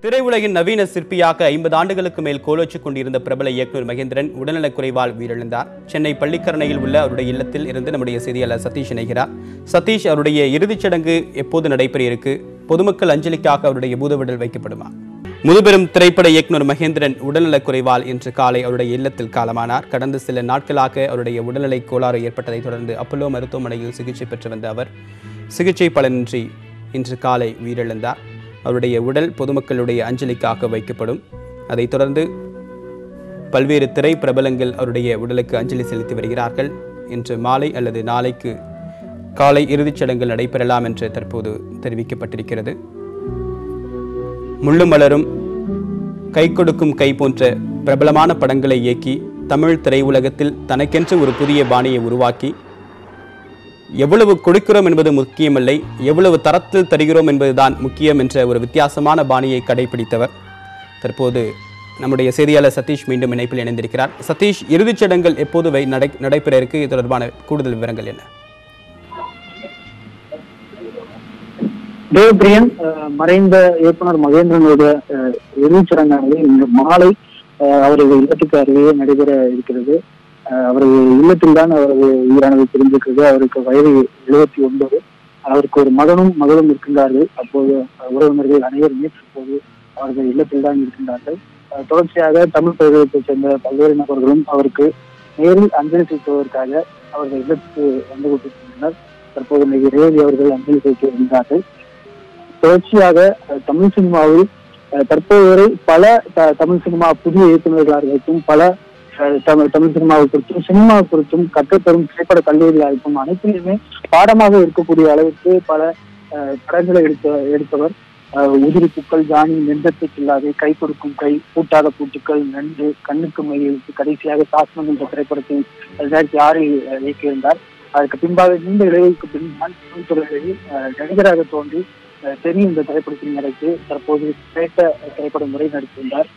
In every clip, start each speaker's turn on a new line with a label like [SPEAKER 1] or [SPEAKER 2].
[SPEAKER 1] திரையுலகின் நவீன சிற்பியாக 50 ஆண்டுகளுக்கு மேல் கோலோச்சிக் கொண்டிருந்த பிரபல இயக்குநர் மகேந்திரன் உடல்நலக்குறைவால் உயிரிழந்தார். சென்னை பள்ளிக்கரணையில் உள்ள அவருடைய இல்லத்தில் இருந்து நம்முடைய செய்தியாளர் சதீஷ் இணைகிறார். சதீஷ், அவருடைய இறுதிச் சடங்கு எப்போது நடைபெற இருக்கு? பொதுமக்கள் அஞ்சலிக்காக அவருடைய பூதவுடல் வைக்கப்படுமா? முதுபெரும் திரைப்பட இயக்குநர் மகேந்திரன் உடல்நலக்குறைவால் இன்று காலை அவருடைய இல்லத்தில் காலமானார். கடந்த சில நாட்களாக அவருடைய உடல்நிலை கோளாறு ஏற்பட்டதைத் தொடர்ந்து அப்பல்லோ மருத்துவமனையில் சிகிச்சை பெற்று வந்த அவர் சிகிச்சை பலனின்றி இன்று காலை உயிரிழந்தார். அவருடைய உடல் பொதுமக்களுடைய அஞ்சலிக்காக வைக்கப்படும். அதைத் தொடர்ந்து பல்வேறு திரை பிரபலங்கள் அவருடைய உடலுக்கு அஞ்சலி செலுத்தி வருகிறார்கள். இன்று மாலை அல்லது நாளைக்கு காலை இறுதிச் சடங்குகள் நடைபெறலாம் என்று தற்போது தெரிவிக்கப்பட்டிருக்கிறது. முள்ளும் மலரும், கை கொடுக்கும் கை போன்ற பிரபலமான படங்களை இயக்கி தமிழ் திரையுலகத்தில் தனக்கென்று ஒரு புதிய பாணியை உருவாக்கி எவ்வளவு கொடுக்கிறோம் என்பது முக்கியமில்லை, எவ்வளவு தரத்தில் தருகிறோம் என்பதுதான் முக்கியம் என்ற ஒரு வித்தியாசமான பாணியை கடைபிடித்தவர். தற்போது நம்முடைய செய்தியாளர் சதீஷ் மீண்டும் இணைப்பில் இணைந்திருக்கிறார். சதீஷ், இறுதிச் சடங்குகள் எப்போது நடைபெற இருக்கு? இது தொடர்பான கூடுதல் விவரங்கள் என்ன?
[SPEAKER 2] தேவபிரியன், மறைந்த இயக்குனர் மகேந்திரனோட இறுதிச் சடங்கானது இன்று மாலை அவரது இல்லத்துக்கு அருகே நடைபெற இருக்கிறது. அவரது இல்லத்தில் தான் அவரது உயிரானது தெரிந்திருக்கிறது. அவருக்கு வயது 79. அவருக்கு ஒரு மகளும் இருக்கின்றார்கள். அப்போது உறவினர்கள் அனைவருமே தற்போது அவர்கள் இல்லத்தில் தான் இருக்கின்றார்கள். தொடர்ச்சியாக தமிழ் பிரதேசத்தைச் சேர்ந்த பல்வேறு நபர்களும் அவருக்கு நேரில் அஞ்சலி செலுத்துவதற்காக அவர்கள் இல்லத்துக்கு வந்து கொண்டிருக்கின்றனர். தற்போது ரேவதி அவர்கள் அஞ்சலி செலுத்தி வருகிறார்கள். தொடர்ச்சியாக தமிழ் சினிமாவில் தற்போது வரை பல தமிழ் சினிமா புதிய இயக்குநர்களாகவும் பல தமிழ் சினிமாவை குறித்தும் சினிமா குறித்தும் கற்றுத்தரும் திரைப்பட கல்லூரிகளாகவும் அனைத்திலுமே பாடமாக இருக்கக்கூடிய அளவிற்கு பல படங்களை எடுத்தவர். உதிரி பூக்கள், ஜானி, நெஞ்சத்துக்கு இல்லாத, கை கொடுக்கும் கை, பூட்டாத பூட்டுக்கள், நன்று, கண்ணுக்கு மையெழுத்து, கடைசியாக சாஸ்திரம் என்ற திரைப்படத்தை 2006 இயக்கியிருந்தார். அதற்கு பின்பாக நீண்ட இடைவெளிக்கு பின்னால் துறைகளில் நடிகராக தோன்றி தெரியும் இந்த திரைப்படத்தின் நடித்து தற்போது திரைப்பட முறை நடித்திருந்தார்.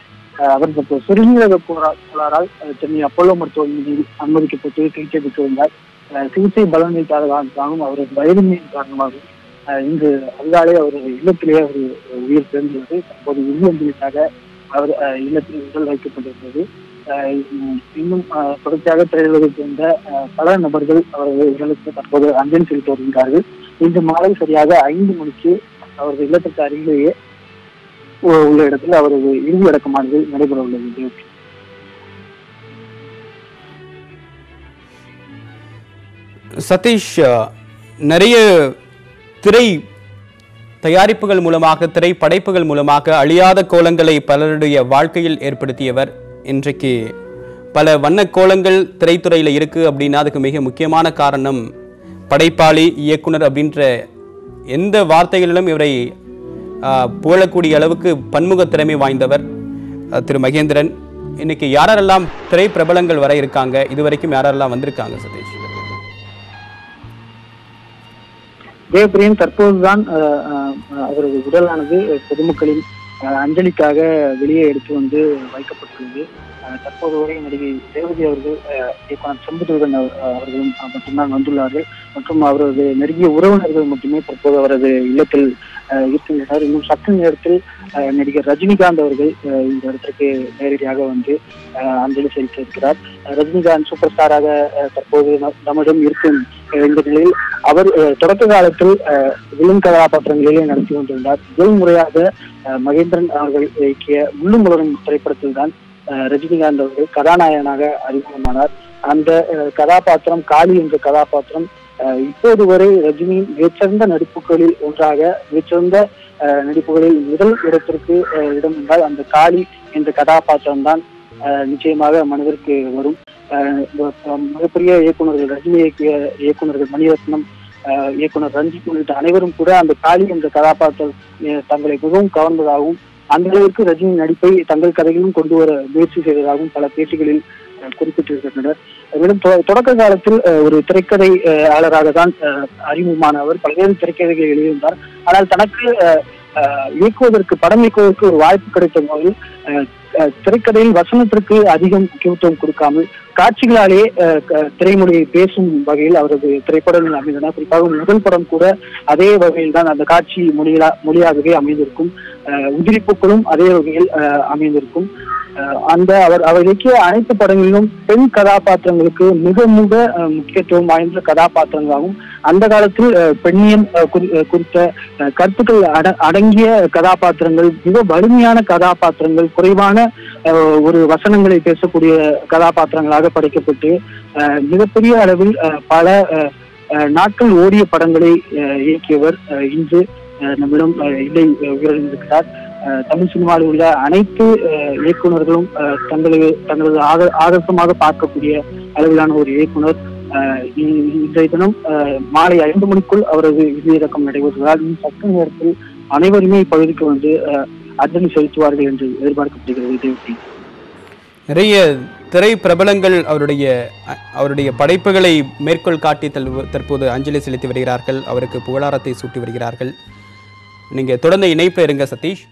[SPEAKER 2] அவர் தற்போது சிறுநீரக கோளாறால் சென்னை அப்பல்லோ மருத்துவமனையில் அனுமதிக்கப்பட்டு சிகிச்சை பெற்று வந்தார். சிகிச்சை பலனளிக்காததாகவும் அவரது வயதின்மையின் காரணமாகவும் இன்று அதிகாலை அவரது இல்லத்திலேயே அவர் உயிர் பிறந்துள்ளது. தற்போது இறுதி அஞ்சலிக்காக அவர் இல்லத்தில் உடல் வைக்கப்பட்டிருந்தது. இன்னும் தொடர்ச்சியாக திரையுலகை சேர்ந்த பல நபர்கள் அவரது உடலுக்கு தற்போது அஞ்சலி செலுத்தி வருகிறார்கள். இன்று மாலை சரியாக 5 மணிக்கு அவரது இல்லத்திற்கு அருகிலேயே உள்ள இடத்தில் அவரது இறுதி அடக்கமானது நடைபெற உள்ளது.
[SPEAKER 1] சதீஷ், நிறைய திரை தயாரிப்புகள் மூலமாக, திரை படைப்புகள் மூலமாக அழியாத கோலங்களை பலருடைய வாழ்க்கையில் ஏற்படுத்தியவர். இன்றைக்கு பல வண்ண கோலங்கள் திரைத்துறையில் இருக்கு அப்படின்னா அதுக்கு மிக முக்கியமான காரணம் படைப்பாளி, இயக்குனர் அப்படின்ற எந்த வார்த்தைகளிலும் இவரை புகழக்கூடிய அளவுக்கு பன்முக திறமை வாய்ந்தவர் திரு மகேந்திரன். இன்னைக்கு யாரெல்லாம் திரை பிரபலங்கள் வர இருக்காங்க? இதுவரைக்கும் யாரெல்லாம் வந்திருக்காங்க சதீஷ்?
[SPEAKER 2] தேவபிரியன், தற்போதுதான் அவரது உடலானது பொதுமக்களின் அஞ்சலிக்காக வெளியே எடுத்து வந்து வைக்கப்பட்டுள்ளது. தற்போது வரை நடிகை ரேவதி அவர்கள், இயக்குனர் செம்புதேவன் அவர்களும் மட்டும்தான் வந்துள்ளார்கள். மற்றும் அவரது நெருங்கிய உறவினர்கள் மட்டுமே தற்போது அவரது இல்லத்தில் இருக்கின்றனர். இன்னும் சற்று நேரத்தில் நடிகர் ரஜினிகாந்த் அவர்கள் இந்த இடத்திற்கு நேரடியாக வந்து அஞ்சலி செலுத்த இருக்கிறார். ரஜினிகாந்த் சூப்பர் ஸ்டாராக தற்போது நம்மிடம் இருக்கும் இந்த நிலையில் அவர் தொடக்க காலத்தில் வில்லன் கதாபாத்திரங்களிலே நடத்தி கொண்டிருந்தார். முதல் முறையாக மகேந்திரன் அவர்கள் இயக்கிய முள்ளும் மலரும் திரைப்படத்தில் தான் ரஜினிகாந்த் அவர்கள் கதாநாயகனாக அறிமுகமானார். அந்த கதாபாத்திரம், காளி என்ற கதாபாத்திரம் இப்போது வரை ரஜினியின் மிகச்சிறந்த நடிப்புகளில் ஒன்றாக, மிகச்சிறந்த நடிப்புகளில் முதல் இடத்திற்கு இடம் என்றால் அந்த காளி என்ற கதாபாத்திரம் தான் நிச்சயமாக மனதிற்கு வரும். மிகப்பெரிய இயக்குநர்கள், ரஜினி இயக்கிய இயக்குநர்கள் மணிரத்னம், இயக்குனர் ரஞ்சித் உள்ளிட்ட அனைவரும் கூட அந்த காளி என்ற கதாபாத்திரம் தங்களை மிகவும் கவர்ந்ததாகவும் அந்த அளவிற்கு ரஜினி நடிப்பை தங்கள் கதையிலும் கொண்டு வர முயற்சி செய்ததாகவும் பல பேட்டிகளில் குறிப்பிட்டிருக்கின்றனர். மேலும் தொடக்க காலத்தில் ஒரு திரைக்கதையாளராக தான் அறிமுகமான அவர் பல்வேறு திரைக்கதைகளை எழுதியிருந்தார். ஆனால் தனக்கு இயக்குவதற்கு, படம் இயக்குவதற்கு ஒரு வாய்ப்பு கிடைத்த போது திரைக்கதையில் வசனத்திற்கு அதிகம் முக்கியத்துவம் கொடுக்காமல் காட்சிகளாலே திரைமொழியை பேசும் வகையில் அவரது திரைப்படங்கள் அமைந்தன. குறிப்பாக முதல் படம் கூட அதே வகையில் தான் அந்த காட்சி மொழியாகவே அமைந்திருக்கும். உதிரிப்புகளும் அதே வகையில் அமைந்திருக்கும். அவர் இயக்கிய அனைத்து படங்களிலும் பெண் கதாபாத்திரங்களுக்கு மிக மிக முக்கியத்துவம் வாய்ந்த கதாபாத்திரங்களாகும். அந்த காலத்தில் பெண்ணியம் குறித்த கருத்துக்கள் அடங்கிய கதாபாத்திரங்கள், மிக வலிமையான கதாபாத்திரங்கள், குறைவான ஒரு வசனங்களை பேசக்கூடிய கதாபாத்திரங்களாக படைக்கப்பட்டு மிகப்பெரிய அளவில் பல நாட்கள் ஓடிய படங்களை இயக்கியவர் இன்று நம்மிடம் இல்லை, உயிரிழந்திருக்கிறார். தமிழ் சினிமாவில் உள்ள அனைத்து இயக்குநர்களும் தங்களது ஆதர்சமாக பார்க்கக்கூடிய அளவிலான ஒரு இயக்குனர். இன்றைய தினம் மாலை 5 மணிக்குள் அவரது இறுதியிறக்கம் நடைபெறுவதால் சற்று நேரத்தில் அனைவருமே இப்பகுதிக்கு வந்து அஞ்சலி செலுத்துவார்கள் என்று எதிர்பார்க்கப்படுகிறது.
[SPEAKER 1] நிறைய திரை பிரபலங்கள் அவருடைய படைப்புகளை மேற்கோள் காட்டி தற்போது அஞ்சலி செலுத்தி வருகிறார்கள், அவருக்கு புகழாரத்தை சூட்டி வருகிறார்கள். நீங்க தொடர்ந்து இணைப்பு இருங்க சதீஷ்.